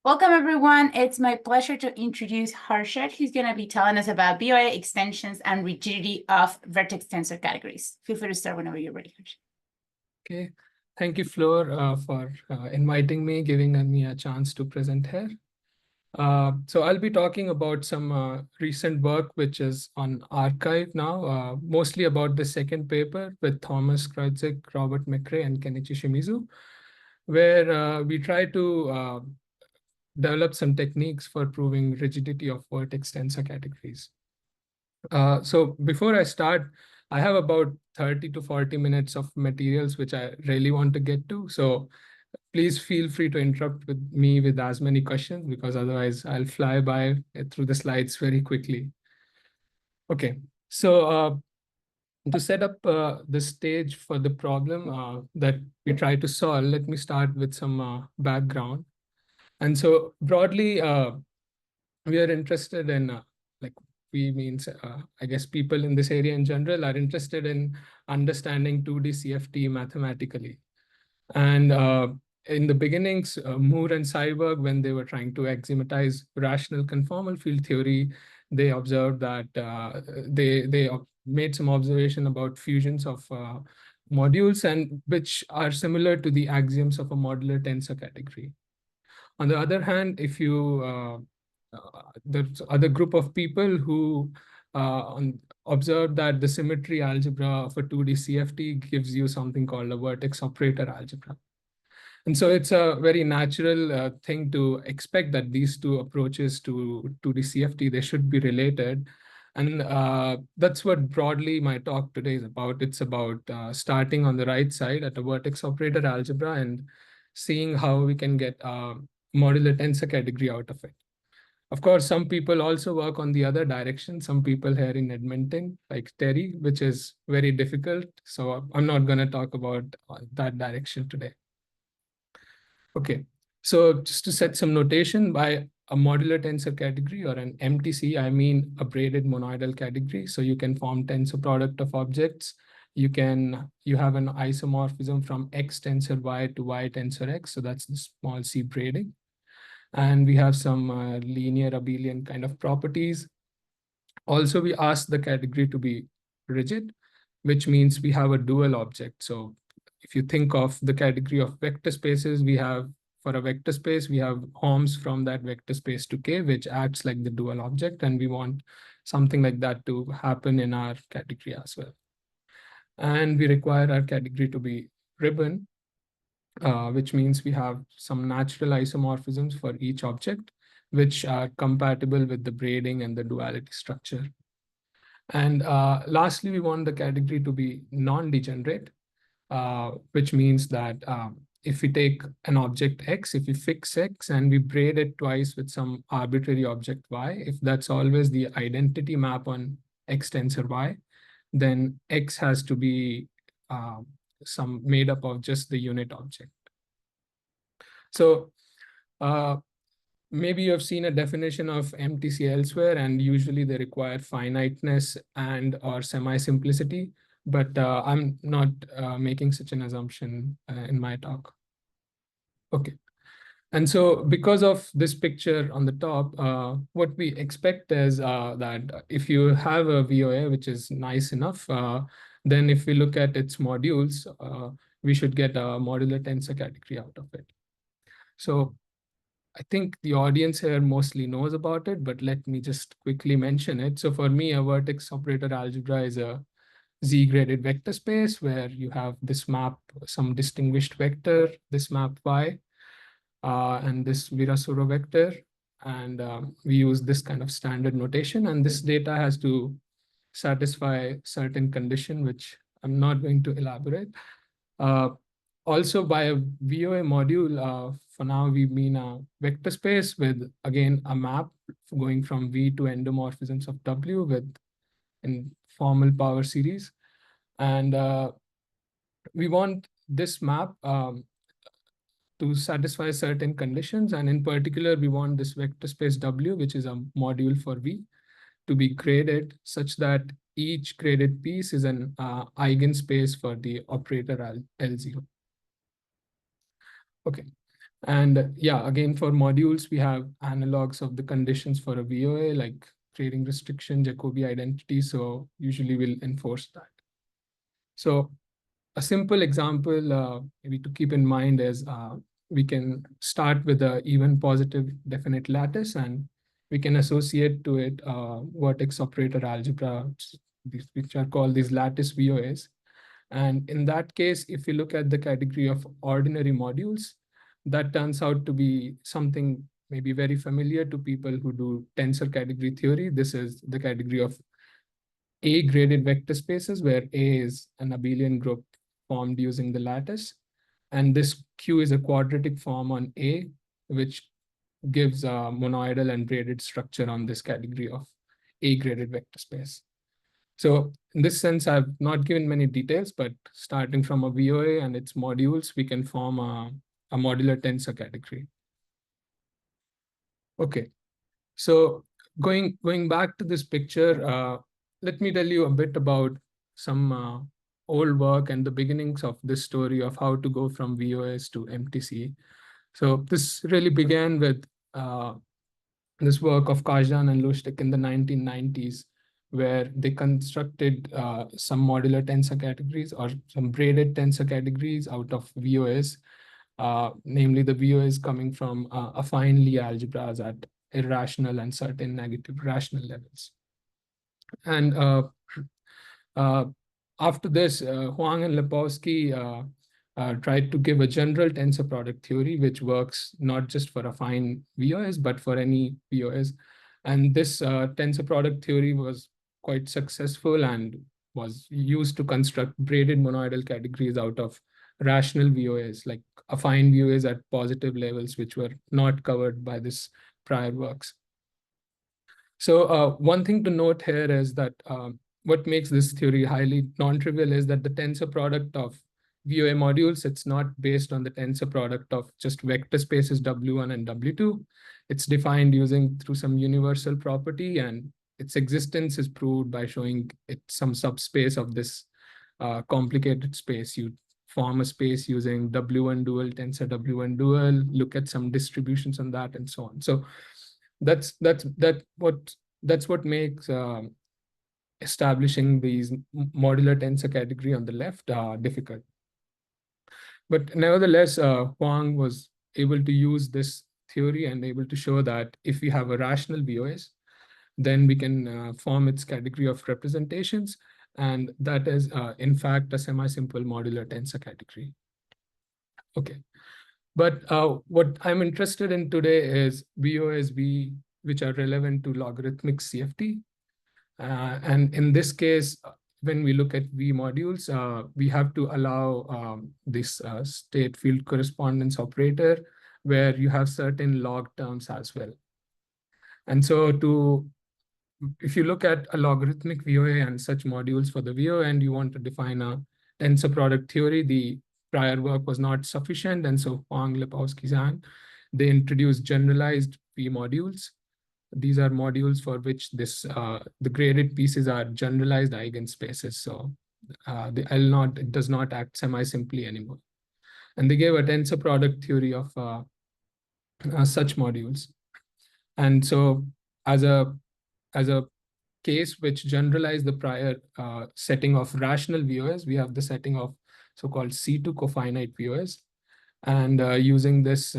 Welcome, everyone. It's my pleasure to introduce Harshit, who's going to be telling us about BOA extensions and rigidity of vertex tensor categories. Feel free to start whenever you're ready, Harshit. Okay, thank you, Fleur, for inviting me, giving me a chance to present here. So I'll be talking about some recent work which is on arXiv now, mostly about the second paper with Thomas Kreutzig, Robert McRae, and Kenichi Shimizu, where we try to develop some techniques for proving rigidity of vertex tensor categories. So before I start, I have about 30 to 40 minutes of materials which I really want to get to. So please feel free to interrupt with me with as many questions, because otherwise I'll fly by through the slides very quickly. Okay, so to set up the stage for the problem that we try to solve, let me start with some background. And so broadly, we are interested in like we means I guess people in this area in general are interested in understanding 2D CFT mathematically. And in the beginnings, Moore and Seiberg, when they were trying to axiomatize rational conformal field theory, they observed that they made some observation about fusions of modules, and which are similar to the axioms of a modular tensor category. On the other hand, if you there's other group of people who observe that the symmetry algebra of a 2D CFT gives you something called a vertex operator algebra. And so it's a very natural thing to expect that these two approaches to the CFT, they should be related. And that's what broadly my talk today is about. It's about starting on the right side at a vertex operator algebra and seeing how we can get a modular tensor category out of it. Of course, some people also work on the other direction. Some people here in Edmonton, like Terry, which is very difficult. So I'm not going to talk about that direction today. Okay, so just to set some notation, by a modular tensor category or an MTC, I mean a braided monoidal category. So you can form tensor product of objects. You have an isomorphism from X tensor Y to Y tensor X. So that's the small c braiding. And we have some linear abelian kind of properties. Also, we ask the category to be rigid, which means we have a dual object. So if you think of the category of vector spaces, we have, for a vector space, we have horms from that vector space to K, which acts like the dual object. And we want something like that to happen in our category as well. And we require our category to be ribbon, which means we have some natural isomorphisms for each object, which are compatible with the braiding and the duality structure. And lastly, we want the category to be non-degenerate, which means that if we take an object X, if we fix X and we braid it twice with some arbitrary object Y, if that's always the identity map on X tensor Y, then X has to be some made up of just the unit object. So maybe you have seen a definition of MTC elsewhere, and usually they require finiteness and or semi-simplicity, but I'm not making such an assumption in my talk. Okay. And so because of this picture on the top, what we expect is that if you have a VOA, which is nice enough, then if we look at its modules, we should get a modular tensor category out of it. So I think the audience here mostly knows about it, but let me just quickly mention it. So for me, a vertex operator algebra is a Z-graded vector space where you have this map, some distinguished vector, this map Y, and this Virasoro vector. And we use this kind of standard notation. And this data has to satisfy certain condition, which I'm not going to elaborate. Also, by a VOA module, for now, we mean a vector space with, again, a map going from V to endomorphisms of W with in formal power series. And we want this map to satisfy certain conditions. And in particular, we want this vector space W, which is a module for V, to be graded such that each graded piece is an eigenspace for the operator L0. Okay, And yeah, again, for modules, we have analogs of the conditions for a VOA, like trading restriction, Jacobi identity. So usually we'll enforce that. So a simple example maybe to keep in mind is we can start with an even positive definite lattice, and we can associate to it vertex operator algebra, which are called these lattice VOAs. And in that case, if you look at the category of ordinary modules, that turns out to be something maybe very familiar to people who do tensor category theory. This is the category of A-graded vector spaces, where A is an abelian group formed using the lattice. And this Q is a quadratic form on A, which gives a monoidal and braided structure on this category of A-graded vector space. So in this sense, I've not given many details, but starting from a VOA and its modules, we can form a modular tensor category. Okay, so going back to this picture, let me tell you a bit about some old work and the beginnings of this story of how to go from VOS to MTC. So this really began with this work of Kazan and Lustig in the 1990s, where they constructed some modular tensor categories or some braided tensor categories out of VOS, namely the VOS coming from affine Lie algebras at irrational and certain negative rational levels. And after this, Huang and Lepowski tried to give a general tensor product theory, which works not just for affine VOS, but for any VOS. And this tensor product theory was quite successful and was used to construct braided monoidal categories out of rational VOS, like affine VOS at positive levels, which were not covered by this prior works. So one thing to note here is that what makes this theory highly non-trivial is that the tensor product of VOA modules, it's not based on the tensor product of just vector spaces W1 and W2. It's defined using through some universal property, and its existence is proved by showing it some subspace of this complicated space. You form a space using W1 dual, tensor W1 dual, look at some distributions on that, and so on. So that's what makes establishing these modular tensor category on the left difficult. But nevertheless, Huang was able to use this theory and able to show that if we have a rational VOS, then we can form its category of representations, and that is in fact a semi-simple modular tensor category. Okay. But what I'm interested in today is VOSV, which are relevant to logarithmic CFT. And in this case, when we look at V modules, we have to allow this state field correspondence operator, where you have certain log terms as well. And so if you look at a logarithmic VOA and such modules for the VOA, and you want to define a tensor product theory, the prior work was not sufficient. And so Huang, Lepowski, Zhang, they introduced generalized V modules. These are modules for which the graded pieces are generalized eigenspaces. So the L0, it does not act semi-simply anymore. And they gave a tensor product theory of such modules. And so as a case which generalized the prior setting of rational VOS, we have the setting of so-called C2 cofinite VOS. And using this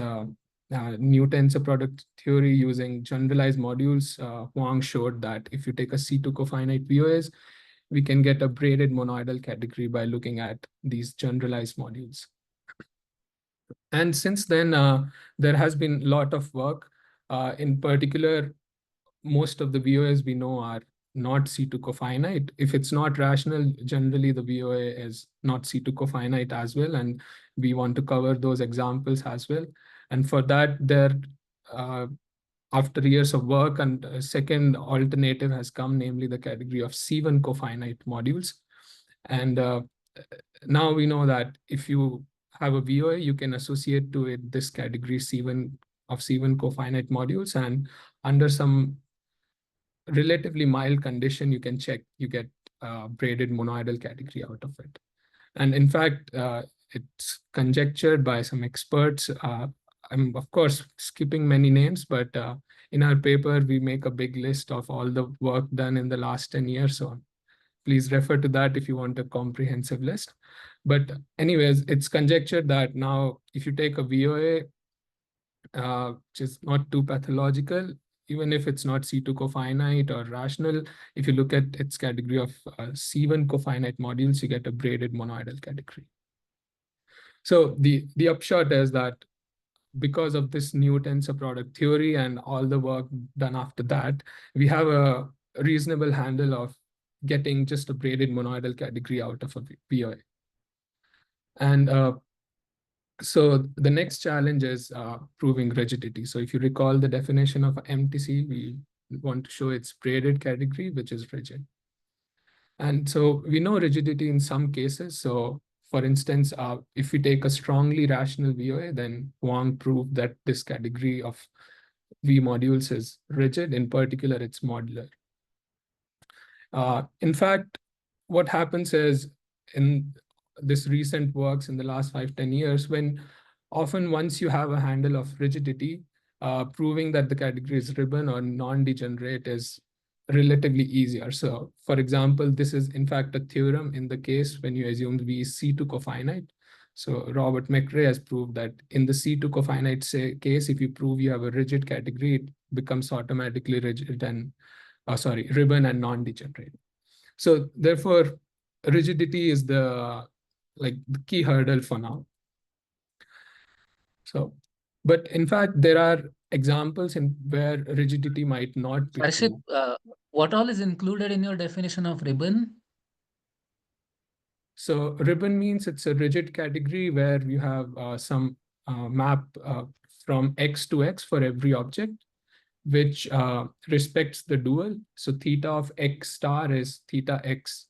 new tensor product theory using generalized modules, Huang showed that if you take a C2 cofinite VOS, we can get a braided monoidal category by looking at these generalized modules. And since then, there has been a lot of work. In particular, most of the VOAs we know are not C2 cofinite. If it's not rational, generally the VOA is not C2 cofinite as well. And we want to cover those examples as well. And for that, after years of work, and a second alternative has come, namely the category of C1 cofinite modules. And now we know that if you have a VOA, you can associate to it this category C1 cofinite modules, and under some relatively mild condition, you can check, you get braided monoidal category out of it. And in fact, it's conjectured by some experts I'm of course skipping many names, but in our paper, we make a big list of all the work done in the last 10 years. So please refer to that if you want a comprehensive list. But anyways, it's conjectured that now if you take a VOA, which is not too pathological, even if it's not C2 cofinite or rational, if you look at its category of C1 cofinite modules, you get a braided monoidal category. So the upshot is that because of this new tensor product theory and all the work done after that, we have a reasonable handle of getting just a braided monoidal category out of a VOA. And so the next challenge is proving rigidity. So if you recall the definition of MTC, we want to show its braided category, which is rigid. And so we know rigidity in some cases. So for instance, if we take a strongly rational VOA, then Wang proved that this category of V modules is rigid. In particular, it's modular. In fact, what happens is in this recent works in the last 5-10 years, when often once you have a handle of rigidity, proving that the category is ribbon or non-degenerate is relatively easier. So for example, this is in fact a theorem in the case when you assume V is C2 cofinite. So Robert McRae has proved that in the C2 cofinite case, if you prove you have a rigid category, it becomes automatically rigid and ribbon and non-degenerate. So therefore, rigidity is the key hurdle for now. So, but in fact, there are examples in where rigidity might not be Harshit, true. what all is included in your definition of ribbon? So ribbon means it's a rigid category where you have some map from X to X for every object, which respects the dual. So theta of X star is theta X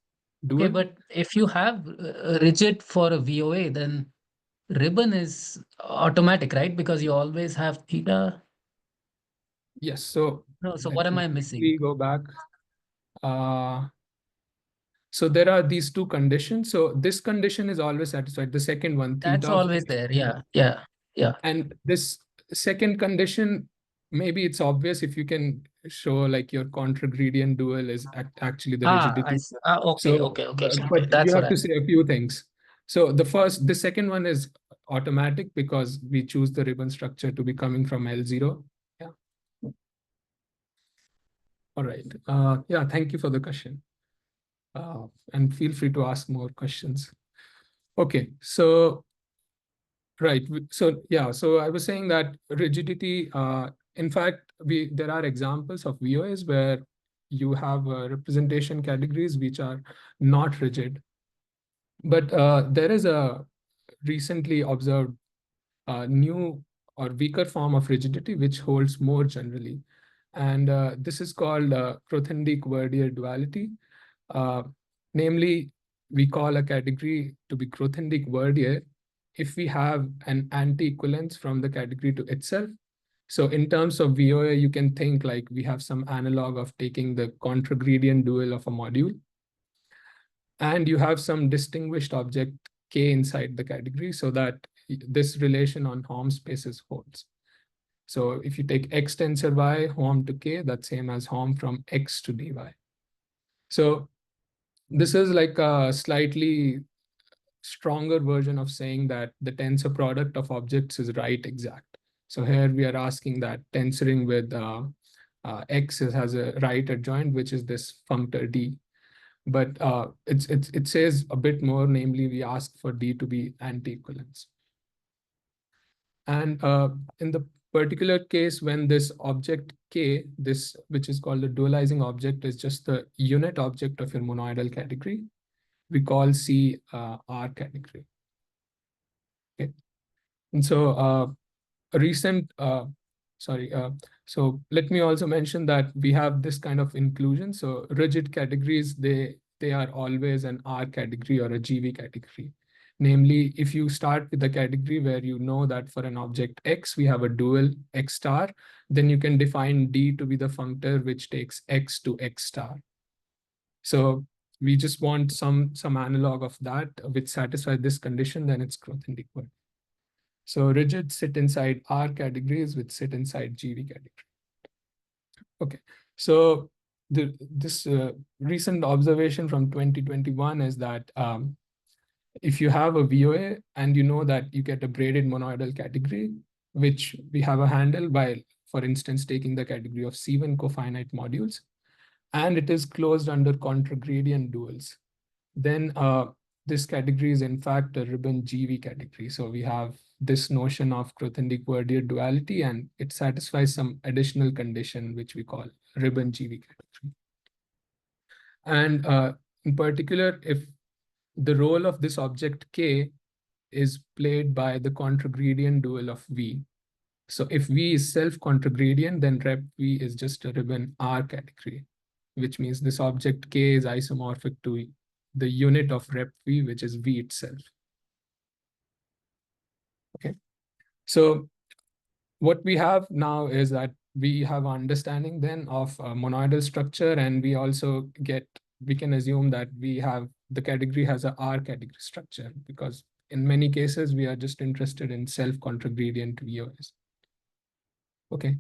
dual. Okay, but if you have rigid for a VOA, then ribbon is automatic, right? Because you always have theta. Yes. So No, so what am I missing? We go back. So there are these two conditions. So this condition is always satisfied. The second one, theta. That's always there. Yeah. And this second condition, maybe it's obvious if you can show like your contra-gradient dual is actually the rigidity. Okay. But That's you have to say a few things. So the second one is automatic because we choose the ribbon structure to be coming from L0. Yeah. All right. Yeah, thank you for the question. And feel free to ask more questions. Okay, so right. So yeah, so I was saying that rigidity, in fact, there are examples of VOAs where you have representation categories which are not rigid. But there is a recently observed new or weaker form of rigidity which holds more generally. And this is called Grothendieck-Verdier duality. Namely, we call a category to be Grothendieck-Verdier if we have an anti-equivalence from the category to itself. So in terms of VOA, you can think like we have some analog of taking the contra-gradient dual of a module. And you have some distinguished object K inside the category so that this relation on Hom spaces holds. So if you take X tensor Y, Hom to K, that's same as Hom from X to dy. So this is like a slightly stronger version of saying that the tensor product of objects is right exact. So here we are asking that tensoring with X has a right adjoint, which is this functor D. But it says a bit more, namely we ask for D to be anti-equivalence. And in the particular case, when this object K, which is called the dualizing object, is just the unit object of your monoidal category, we call C R category. Okay. And so so let me also mention that we have this kind of inclusion. So rigid categories, they are always an R category or a GV category. Namely, if you start with a category where you know that for an object X, we have a dual X star, then you can define D to be the functor which takes X to X star. So we just want some analog of that which satisfies this condition, then it's Grothendieck-Verdier. So rigid sit inside R categories, which sit inside GV category. Okay, so this recent observation from 2021 is that if you have a VOA and you know that you get a braided monoidal category, which we have a handle by, for instance, taking the category of C1 cofinite modules, and it is closed under contragradient duals, then this category is in fact a ribbon GV category. So we have this notion of Grothendieck-Verdier duality, and it satisfies some additional condition, which we call ribbon GV category. And in particular, if the role of this object K is played by the contragradient dual of V. So if V is self-contragradient, then rep V is just a ribbon R category, which means this object K is isomorphic to the unit of rep V, which is V itself. Okay, so what we have now is that we have understanding then of monoidal structure, and we also we can assume that we have the category has a R category structure, because in many cases we are just interested in self-contragradient VOS. Okay,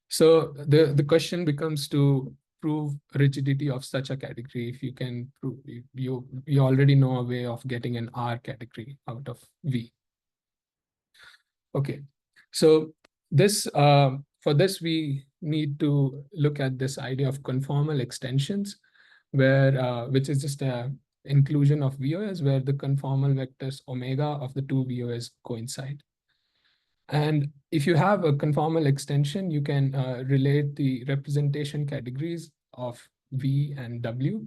so the question becomes to prove rigidity of such a category. If you can prove, you already know a way of getting an R category out of V. Okay, so this for this we need to look at this idea of conformal extensions, where which is just a inclusion of VOS where the conformal vectors omega of the two VOS coincide. And if you have a conformal extension, you can relate the representation categories of V and W.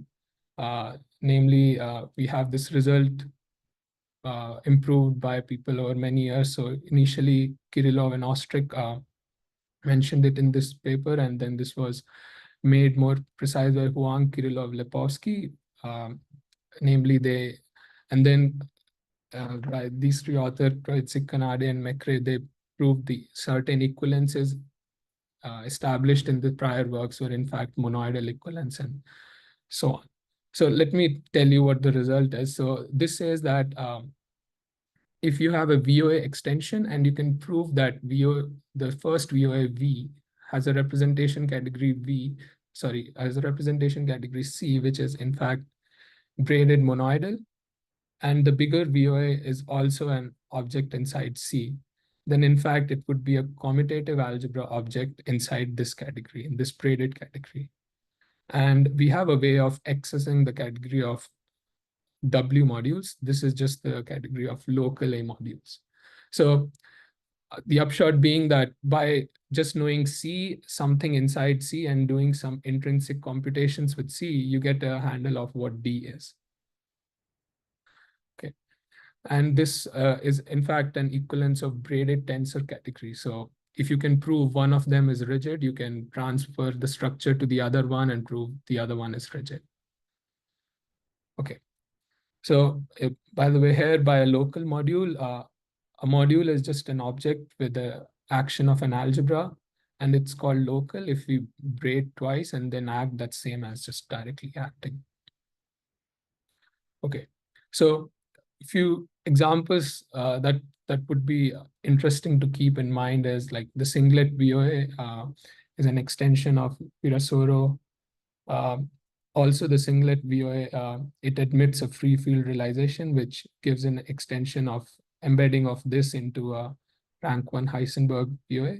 Namely, we have this result improved by people over many years. So initially, Kirillov and Ostrich mentioned it in this paper, and then this was made more precise by Huang, Kirillov, Lepowski. Namely, by these three authors, Kreutzig, Kanade, and Mekre, they proved the certain equivalences established in the prior works were in fact monoidal equivalence and so on. So let me tell you what the result is. So this says that if you have a VOA extension and you can prove that the first VOA V has a representation category has a representation category C, which is in fact braided monoidal, and the bigger VOA is also an object inside C, then in fact it would be a commutative algebra object inside this category, in this braided category. And we have a way of accessing the category of W modules. This is just the category of local A modules. So the upshot being that by just knowing C, something inside C, and doing some intrinsic computations with C, you get a handle of what D is. Okay, and this is in fact an equivalence of braided tensor category. So if you can prove one of them is rigid, you can transfer the structure to the other one and prove the other one is rigid. Okay. So by the way, here by a local module, a module is just an object with the action of an algebra, and it's called local if we braid twice and then act, that's same as just directly acting. Okay, so a few examples that would be interesting to keep in mind is like the singlet VOA is an extension of Virasoro. Also, the singlet VOA, it admits a free field realization, which gives an extension of embedding of this into a rank 1 Heisenberg VOA.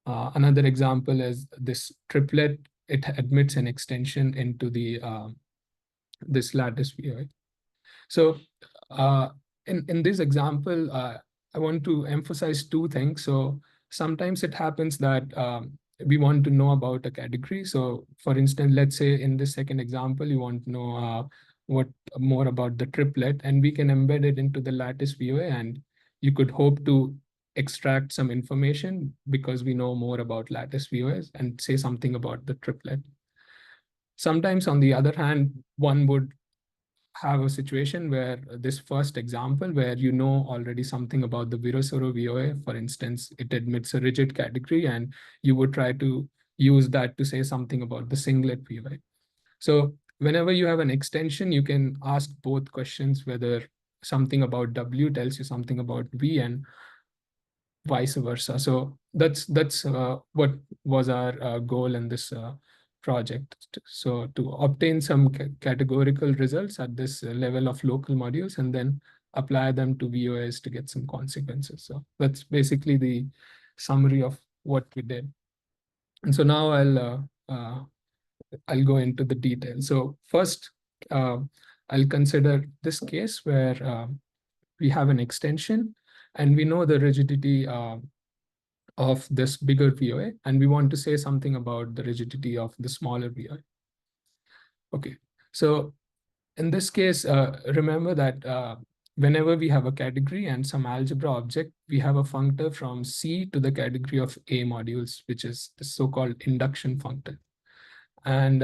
Another example is this triplet. It admits an extension into the this lattice VOA. So in this example, I want to emphasize two things. So sometimes it happens that we want to know about a category. So for instance, let's say in this second example, you want to know what more about the triplet, and we can embed it into the lattice VOA, and you could hope to extract some information because we know more about lattice VOAs and say something about the triplet. Sometimes, on the other hand, one would have a situation where this first example where you know already something about the Virasoro VOA, for instance, it admits a rigid category, and you would try to use that to say something about the singlet VOA. So whenever you have an extension, you can ask both questions, whether something about W tells you something about V, and vice versa. So that's what was our goal in this project. So to obtain some categorical results at this level of local modules and then apply them to VOAs to get some consequences. So that's basically the summary of what we did. And so now I'll go into the details. So first, I'll consider this case where we have an extension and we know the rigidity of this bigger VOA, and we want to say something about the rigidity of the smaller VOA. Okay, so in this case, remember that whenever we have a category and some algebra object, we have a functor from C to the category of A modules, which is the so-called induction functor. And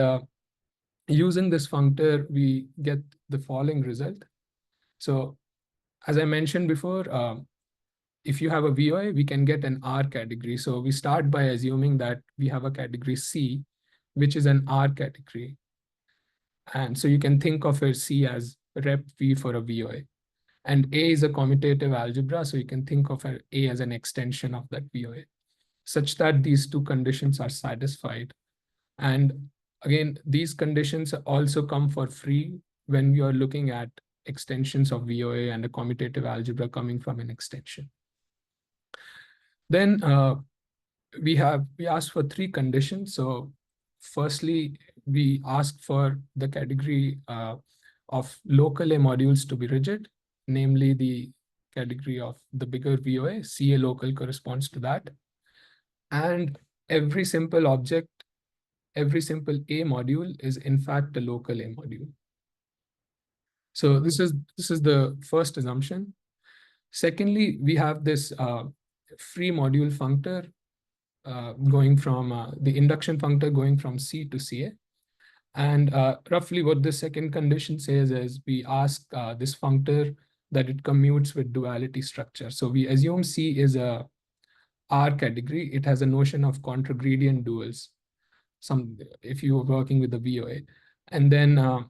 using this functor, we get the following result. So as I mentioned before, if you have a VOA, we can get an R category. So we start by assuming that we have a category C, which is an R category. And so you can think of a C as rep V for a VOA. And A is a commutative algebra, so you can think of A as an extension of that VOA, such that these two conditions are satisfied. And again, these conditions also come for free when we are looking at extensions of VOA and a commutative algebra coming from an extension. Then we asked for three conditions. So firstly, we asked for the category of local A modules to be rigid, namely the category of the bigger VOA. CA local corresponds to that. And every simple object, every simple A module is in fact a local A module. So this is the first assumption. Secondly, we have this free module functor going from the induction functor going from C to CA. And roughly what the second condition says is we ask this functor that it commutes with duality structure. So we assume C is a R category. It has a notion of contragradient duals, if you are working with the VOA. And then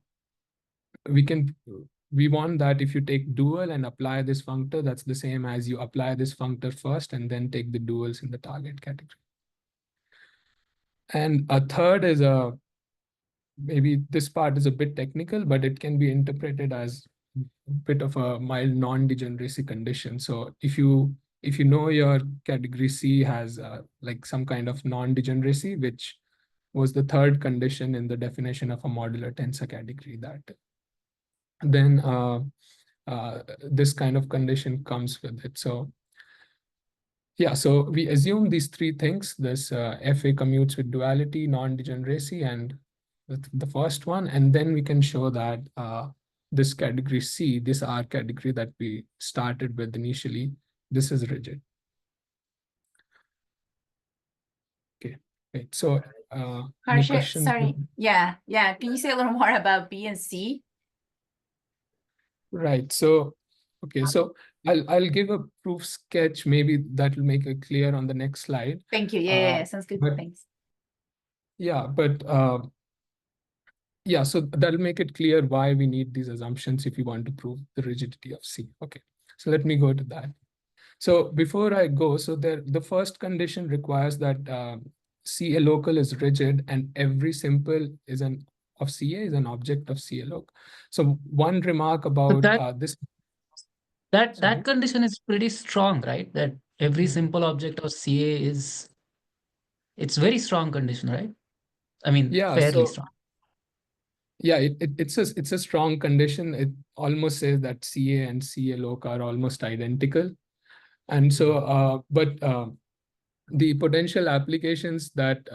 we want that if you take dual and apply this functor, that's the same as you apply this functor first and then take the duals in the target category. And a third is maybe this part is a bit technical, but it can be interpreted as a bit of a mild non-degeneracy condition. So if you know your category C has like some kind of non-degeneracy, which was the third condition in the definition of a modular tensor category, that then this kind of condition comes with it. So yeah, so we assume these three things: this FA commutes with duality, non-degeneracy, and the first one, and then we can show that this category C, this R category that we started with initially, this is rigid. Okay, great. So Harshit, sorry. Yeah. Can you say a little more about B and C? Right. So, okay. So I'll give a proof sketch. Maybe that will make it clear on the next slide. Thank you. Yeah. Sounds good. Thanks. Yeah, but yeah, so that'll make it clear why we need these assumptions if we want to prove the rigidity of C. Okay, so let me go to that. So before I go, so the first condition requires that CA local is rigid and every simple of CA is an object of CA local. So one remark about this. That condition is pretty strong, right? That every simple object of CA it's very strong condition, right? I mean, yeah, fairly strong. Yeah, it's a strong condition. It almost says that CA and CA loc are almost identical. And so, but the potential applications that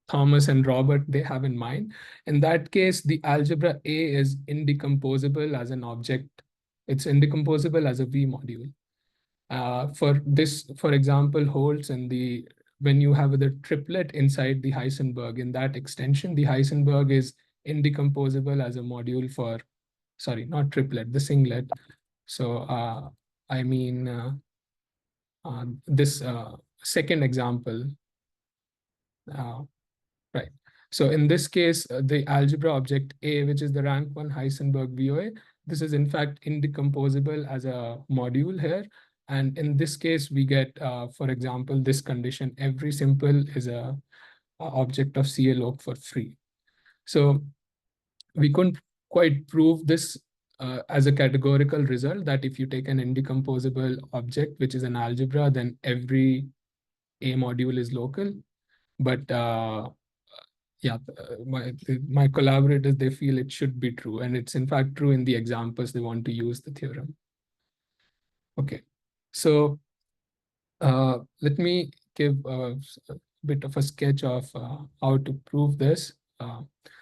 Thomas and Robert, they have in mind, in that case, the algebra A is indecomposable as an object. It's indecomposable as a V module. For example, holds in when you have the triplet inside the Heisenberg, in that extension, the Heisenberg is indecomposable as a module for, sorry, not triplet, the singlet. So I mean this second example, right? So in this case, the algebra object A, which is the rank 1 Heisenberg VOA, this is in fact indecomposable as a module here. And in this case, we get, for example, this condition, every simple is a object of CA log for free. So we couldn't quite prove this as a categorical result, that if you take an indecomposable object, which is an algebra, then every A module is local. But yeah, my collaborators, they feel it should be true. And it's in fact true in the examples they want to use the theorem. Okay, so let me give a bit of a sketch of how to prove this.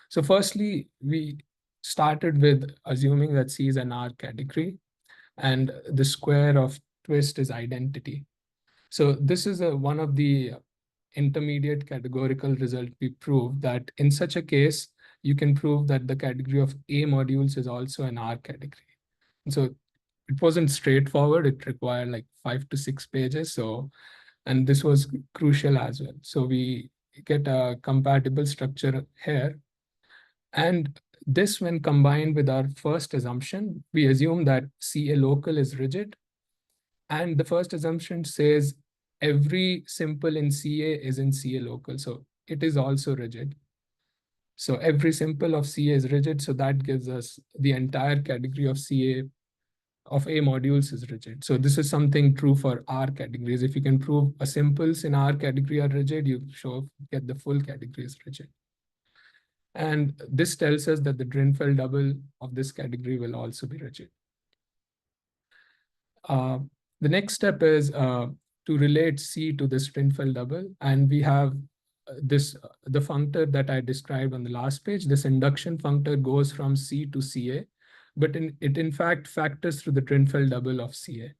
So firstly, we started with assuming that C is an R category and the square of twist is identity. So this is one of the intermediate categorical result. We prove that in such a case, you can prove that the category of A modules is also an R category. So it wasn't straightforward. It required like 5 to 6 pages. So, and this was crucial as well. So we get a compatible structure here. And this, when combined with our first assumption, we assume that CA local is rigid. And the first assumption says every simple in CA is in CA local. So it is also rigid. So every simple of CA is rigid. So that gives us the entire category of CA of A modules is rigid. So this is something true for R categories. If you can prove a simples in R category are rigid, you get the full category is rigid. And this tells us that the Drinfeld double of this category will also be rigid. The next step is to relate C to this Drinfeld double. And we have the functor that I described on the last page. This induction functor goes from C to CA, but it in fact factors through the Drinfeld double of CA.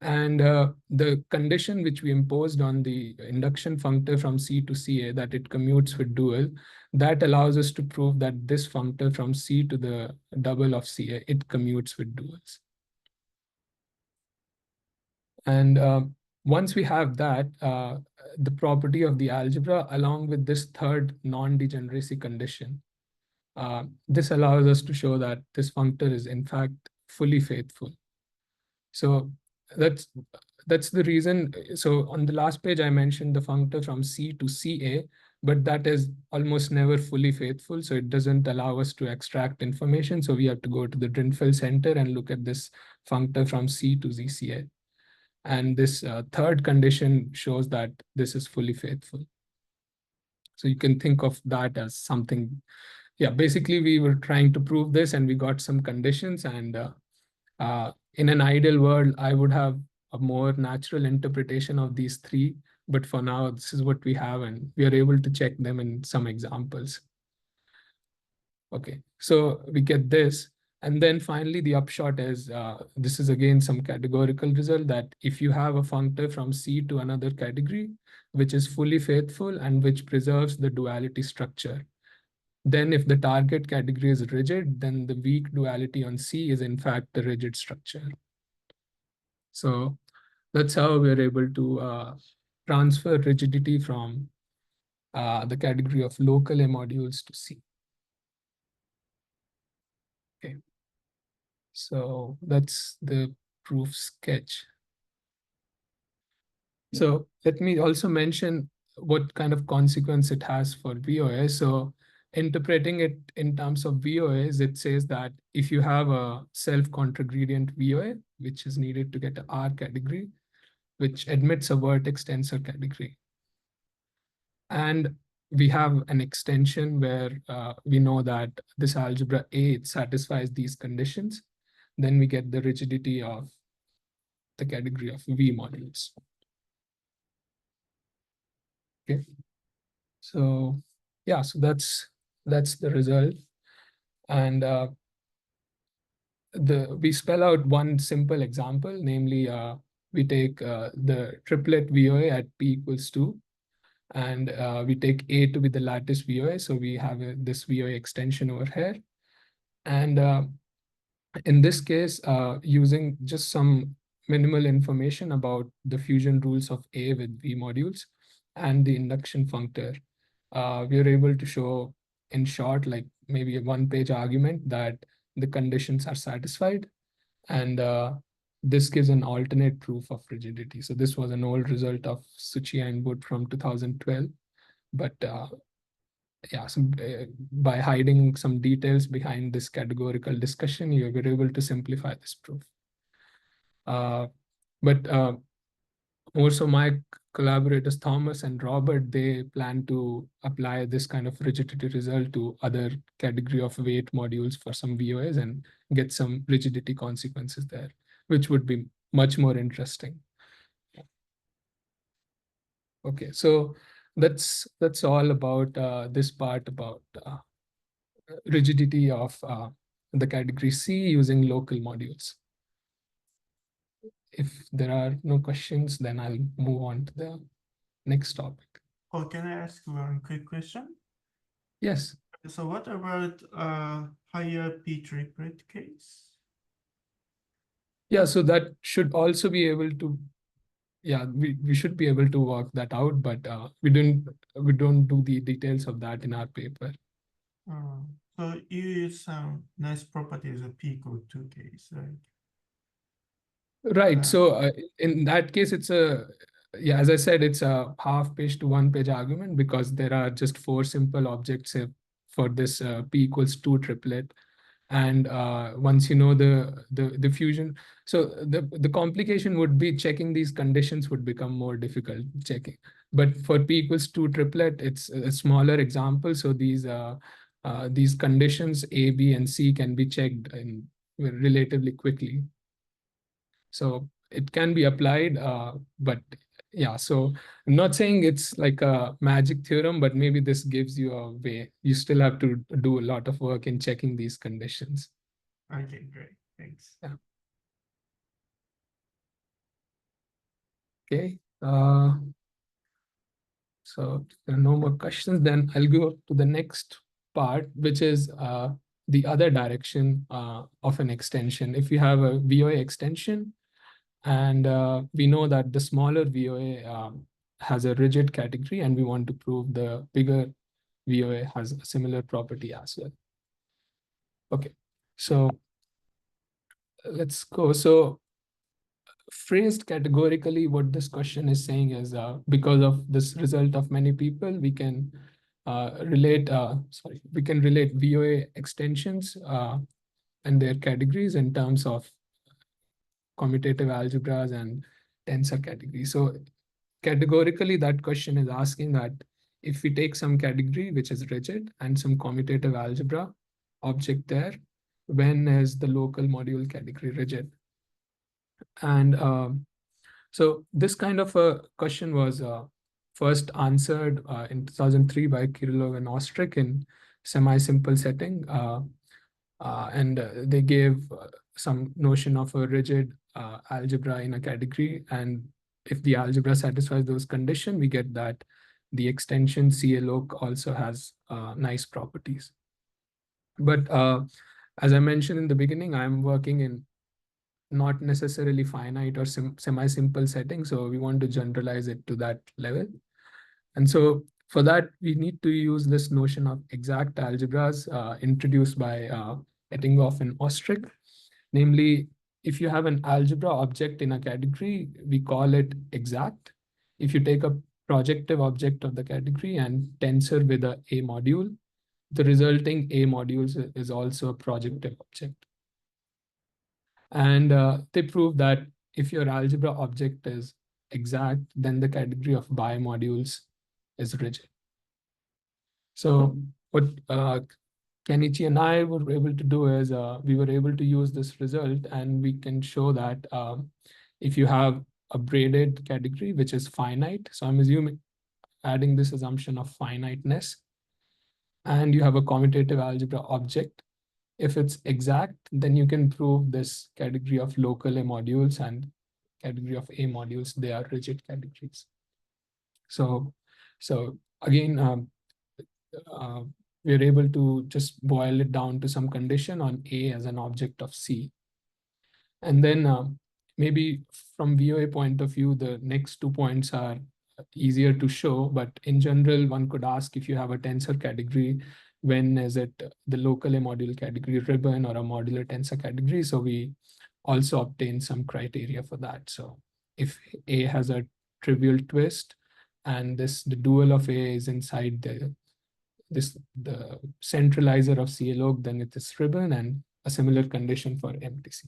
And the condition which we imposed on the induction functor from C to CA, that it commutes with dual, that allows us to prove that this functor from C to the double of CA, it commutes with duals. And once we have that, the property of the algebra, along with this third non-degeneracy condition, this allows us to show that this functor is in fact fully faithful. So that's the reason. So on the last page, I mentioned the functor from C to CA, but that is almost never fully faithful. So it doesn't allow us to extract information. So we have to go to the Drinfeld center and look at this functor from C to ZCA. And this third condition shows that this is fully faithful. So you can think of that as something. Yeah, basically we were trying to prove this and we got some conditions, and in an ideal world, I would have a more natural interpretation of these three, but for now, this is what we have, and we are able to check them in some examples. Okay, so we get this. And then finally, the upshot is, this is again some categorical result, that if you have a functor from C to another category, which is fully faithful and which preserves the duality structure, then if the target category is rigid, then the weak duality on C is in fact the rigid structure. So that's how we're able to transfer rigidity from the category of local A modules to C. Okay. So that's the proof sketch. So let me also mention what kind of consequence it has for VOA. So interpreting it in terms of VOAs, it says that if you have a self-contragradient VOA, which is needed to get an R category, which admits a vertex tensor category, and we have an extension where we know that this algebra A, it satisfies these conditions, then we get the rigidity of the category of V modules. Okay, so yeah, so that's the result. And we spell out one simple example, namely we take the triplet VOA at P equals 2, and we take A to be the lattice VOA. So we have this VOA extension over here. And in this case, using just some minimal information about the fusion rules of A with V modules and the induction functor, we are able to show in short, like maybe a one-page argument, that the conditions are satisfied. And this gives an alternate proof of rigidity. So this was an old result of Suchiya and Wood from 2012. But yeah, by hiding some details behind this categorical discussion, you were able to simplify this proof. But also my collaborators, Thomas and Robert, they plan to apply this kind of rigidity result to other category of weight modules for some VOAs and get some rigidity consequences there, which would be much more interesting. Okay, so that's all about this part about rigidity of the category C using local modules. If there are no questions, then I'll move on to the next topic. Oh, can I ask one quick question? Yes. So what about higher p-triplet case? Yeah, so that should also be able to, yeah, we should be able to work that out, but we don't do the details of that in our paper. So you use some nice properties of p equal 2 case, right? Right. So in that case, it's yeah, as I said, it's a half page to 1 page argument because there are just 4 simple objects for this p equals 2 triplet. And once you know the fusion, so the complication would be checking these conditions would become more difficult checking. But for p equals 2 triplet, it's a smaller example. So these conditions A, B, and C can be checked in relatively quickly. So it can be applied, but yeah, so I'm not saying it's like a magic theorem, but maybe this gives you a way. You still have to do a lot of work in checking these conditions. Okay, great. Thanks. Yeah. Okay. So if there are no more questions, then I'll go to the next part, which is the other direction of an extension. If you have a VOA extension, and we know that the smaller VOA has a rigid category, and we want to prove the bigger VOA has a similar property as well. Okay, so let's go. So phrased categorically, what this question is saying is because of this result of many people, we can relate VOA extensions and their categories in terms of commutative algebras and tensor categories. So categorically, that question is asking that if we take some category which is rigid and some commutative algebra object there, when is the local module category rigid? And so this kind of a question was first answered in 2003 by Kirillov and Ostrich in semi-simple setting. And they gave some notion of a rigid algebra in a category. And if the algebra satisfies those conditions, we get that the extension CLOC also has nice properties. But as I mentioned in the beginning, I'm working in not necessarily finite or semi-simple settings. So we want to generalize it to that level. And so for that, we need to use this notion of exact algebras introduced by Ettinghoff and Ostrich. Namely, if you have an algebra object in a category, we call it exact. If you take a projective object of the category and tensor with a module, the resulting A modules is also a projective object. And they prove that if your algebra object is exact, then the category of bimodules is rigid. So what Kenichi and I were able to do is we were able to use this result, and we can show that if you have a braided category, which is finite, so I'm assuming adding this assumption of finiteness, and you have a commutative algebra object, if it's exact, then you can prove this category of local A modules and category of A modules, they are rigid categories. So again, we're able to just boil it down to some condition on A as an object of C. And then maybe from VOA point of view, the next 2 points are easier to show, but in general, one could ask if you have a tensor category when is it the local A modular category ribbon or a modular tensor category. So we also obtain some criteria for that. So if A has a trivial twist and the dual of A is inside the centralizer of CLOG, then it is ribbon, and a similar condition for MTC.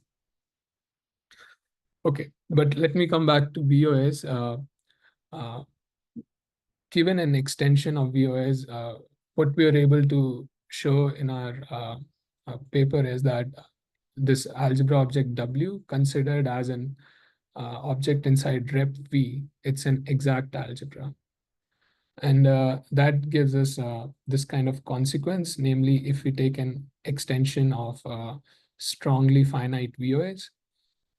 Okay, but let me come back to VOS. Given an extension of VOS, what we are able to show in our paper is that this algebra object W, considered as an object inside rep V, it's an exact algebra. And that gives us this kind of consequence, namely, if we take an extension of strongly finite VOS,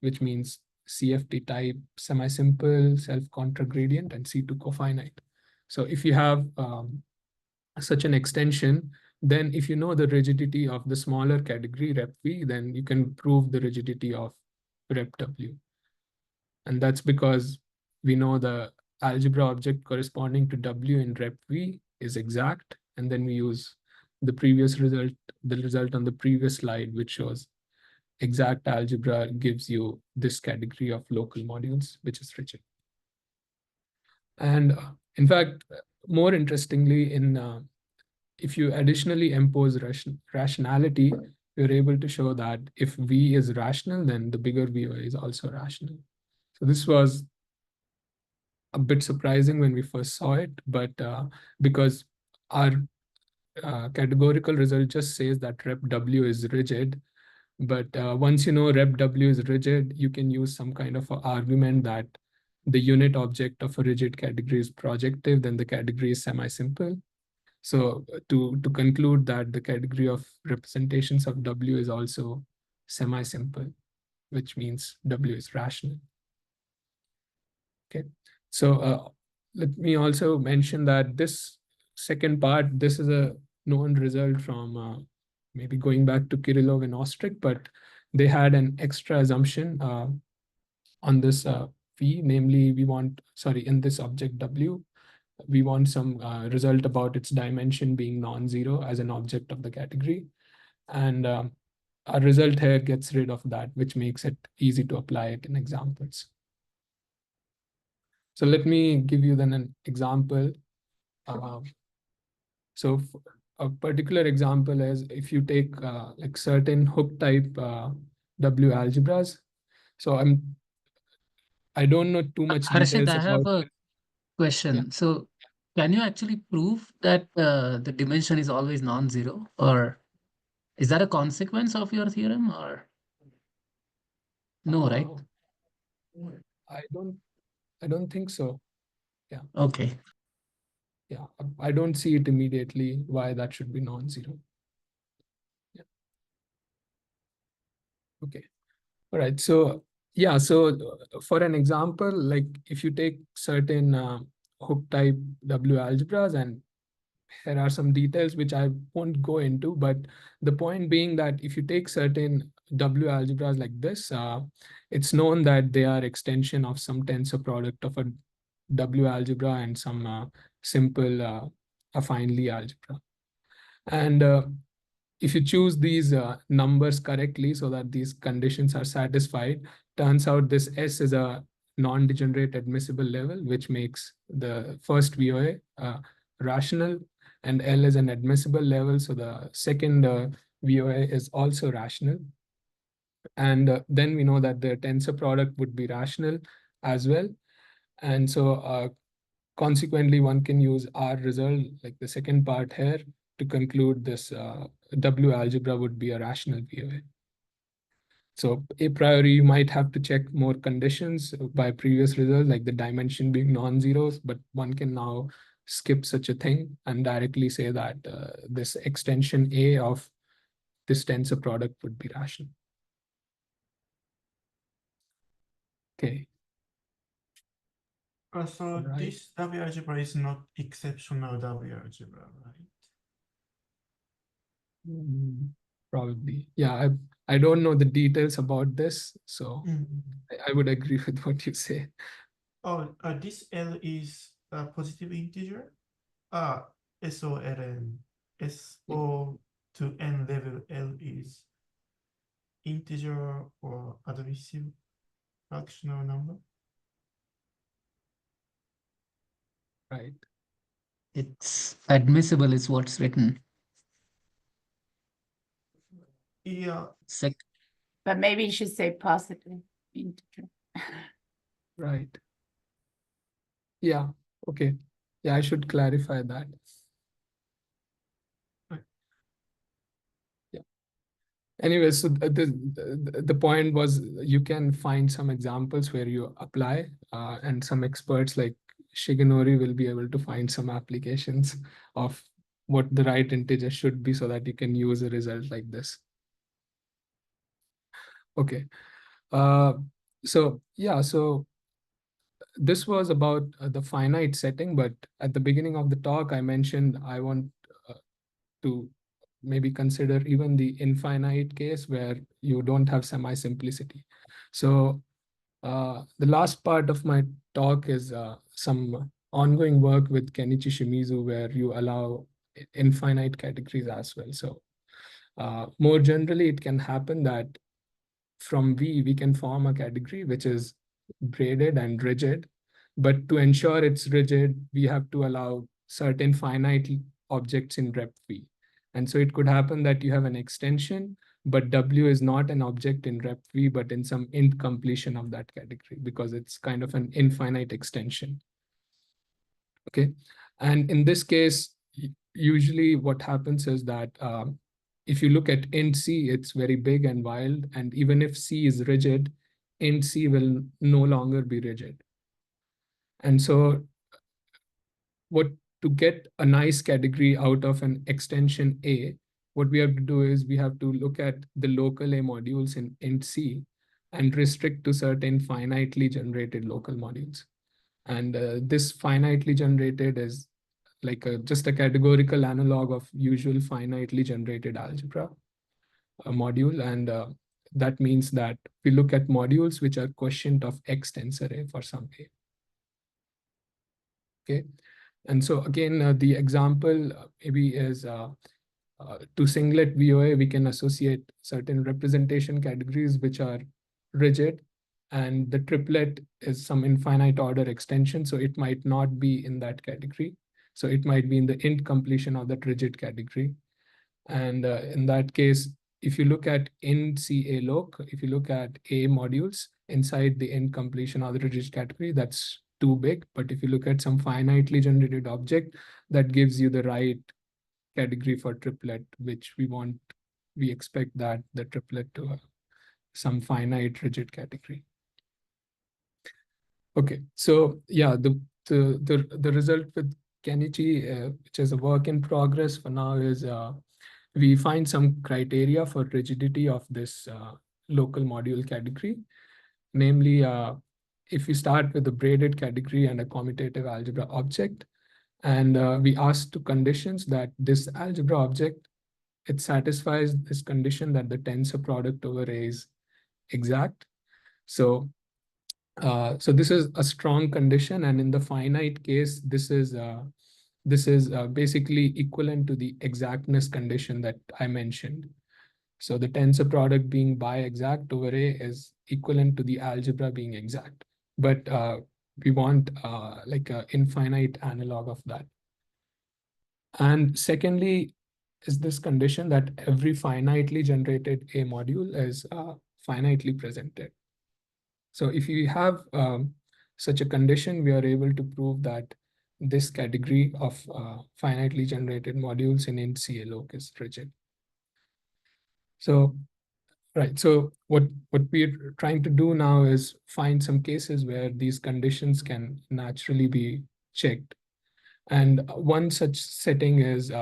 which means CFT type, semi-simple, self-contra gradient, and C2 cofinite. So if you have such an extension, then if you know the rigidity of the smaller category rep V, then you can prove the rigidity of rep W. And that's because we know the algebra object corresponding to W in rep V is exact. And then we use the previous result, the result on the previous slide, which shows exact algebra gives you this category of local modules, which is rigid. And in fact, more interestingly, if you additionally impose rationality, you're able to show that if V is rational, then the bigger VO is also rational. So this was a bit surprising when we first saw it, but because our categorical result just says that rep W is rigid, but once you know rep W is rigid, you can use some kind of an argument that the unit object of a rigid category is projective, then the category is semi-simple. So to conclude that the category of representations of W is also semi-simple, which means W is rational. Okay, so let me also mention that this second part, this is a known result from maybe going back to Kirillov and Ostrich, but they had an extra assumption on this V, namely in this object W, we want some result about its dimension being non-zero as an object of the category. And our result here gets rid of that, which makes it easy to apply it in examples. So let me give you then an example. So a particular example is if you take like certain hook type W algebras. So I don't know too much Harshit, details I have about. a question. Yeah. So can you actually prove that the dimension is always non-zero, or is that a consequence of your theorem, or no, right? I don't think so. Yeah. Okay. Yeah, I don't see it immediately why that should be non-zero. Yeah. Okay. All right. So yeah, so for an example, like if you take certain hook type W algebras, and here are some details which I won't go into, but the point being that if you take certain W algebras like this, it's known that they are extension of some tensor product of a W algebra and some simple affine Lie algebra. And if you choose these numbers correctly so that these conditions are satisfied, turns out this S is a non-degenerate admissible level, which makes the first VOA rational, and L is an admissible level, so the second VOA is also rational. And then we know that the tensor product would be rational as well. And so consequently, one can use our result, like the second part here, to conclude this W algebra would be a rational VOA. So a priori, you might have to check more conditions by previous results, like the dimension being non-zeros, but one can now skip such a thing and directly say that this extension A of this tensor product would be rational. Okay. So Right. this W algebra is not exceptional W algebra, right? Probably. Yeah, I don't know the details about this, so Mm. I would agree with what you say. Oh, this L is a positive integer? SOLN. SO to n level L is integer or additive fractional number? Right. It's admissible is what's written. Yeah, But maybe you should say positive integer. Right. Yeah. Okay. Yeah, I should clarify that. Right. Yeah. Anyway, so the point was you can find some examples where you apply, and some experts like Shigenori will be able to find some applications of what the right integer should be so that you can use a result like this. Okay. So yeah, so this was about the finite setting, but at the beginning of the talk, I mentioned I want to maybe consider even the infinite case where you don't have semi-simplicity. So the last part of my talk is some ongoing work with Kenichi Shimizu where you allow infinite categories as well. So more generally, it can happen that from V, we can form a category which is braided and rigid. But to ensure it's rigid, we have to allow certain finite objects in rep V. And so it could happen that you have an extension, but W is not an object in rep V, but in some int completion of that category because it's kind of an infinite extension. Okay. And in this case, usually what happens is that if you look at int C, it's very big and wild. And even if C is rigid, int C will no longer be rigid. And so to get a nice category out of an extension A, what we have to do is we have to look at the local A modules in int C and restrict to certain finitely generated local modules. And this finitely generated is like just a categorical analog of usual finitely generated algebra module. And that means that we look at modules which are quotient of X tensor A for some A. Okay. And so again, the example maybe is to singlet VOA, we can associate certain representation categories which are rigid, and the triplet is some infinite order extension. So it might not be in that category. So it might be in the int completion of that rigid category. And in that case, if you look at int CA loc, if you look at A modules inside the int completion of the rigid category, that's too big. But if you look at some finitely generated object, that gives you the right category for triplet, which we expect that the triplet to have some finite rigid category. Okay, so yeah, the result with Kenichi, which is a work in progress for now, is we find some criteria for rigidity of this local module category. Namely, if we start with a braided category and a commutative algebra object, and we ask two conditions that this algebra object, it satisfies this condition that the tensor product over A is exact. So this is a strong condition, and in the finite case, this is basically equivalent to the exactness condition that I mentioned. So the tensor product being bi-exact over A is equivalent to the algebra being exact, but we want like an infinite analog of that. And secondly, is this condition that every finitely generated A module is finitely presented. So if you have such a condition, we are able to prove that this category of finitely generated modules in int CA loc is rigid. So, right, so what we're trying to do now is find some cases where these conditions can naturally be checked. And one such setting is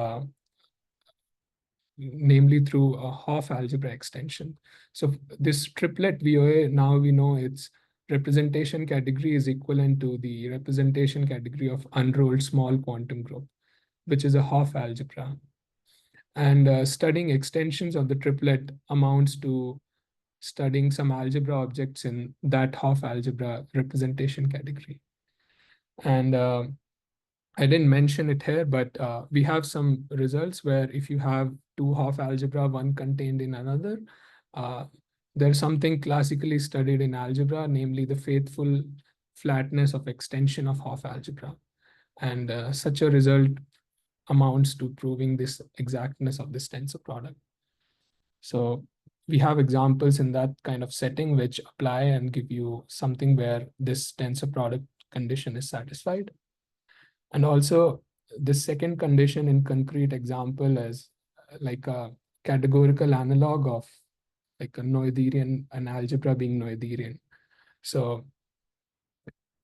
namely through a Hopf algebra extension. So this triplet VOA, now we know its representation category is equivalent to the representation category of unrolled small quantum group, which is a Hopf algebra. And studying extensions of the triplet amounts to studying some algebra objects in that Hopf algebra representation category. And I didn't mention it here, but we have some results where if you have two half algebra, one contained in another, there's something classically studied in algebra, namely the faithful flatness of extension of half algebra. And such a result amounts to proving this exactness of this tensor product. So we have examples in that kind of setting which apply and give you something where this tensor product condition is satisfied. And also the second condition in concrete example is like a categorical analog of like a Noetherian, an algebra being Noetherian. So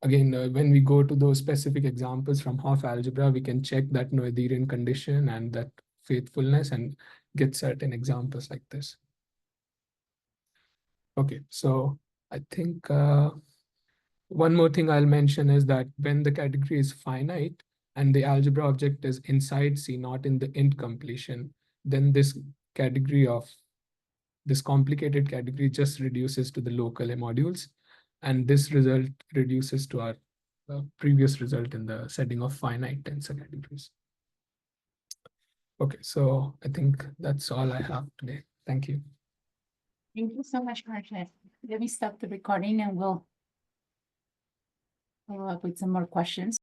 again, when we go to those specific examples from half algebra, we can check that Noetherian condition and that faithfulness and get certain examples like this. Okay, so I think one more thing I'll mention is that when the category is finite and the algebra object is inside C, not in the int completion, then this category of this complicated category just reduces to the local modules. And this result reduces to our previous result in the setting of finite tensor categories. Okay, so I think that's all I have today. Thank you. Thank you so much, Harshit. Let me stop the recording and we'll follow up with some more questions.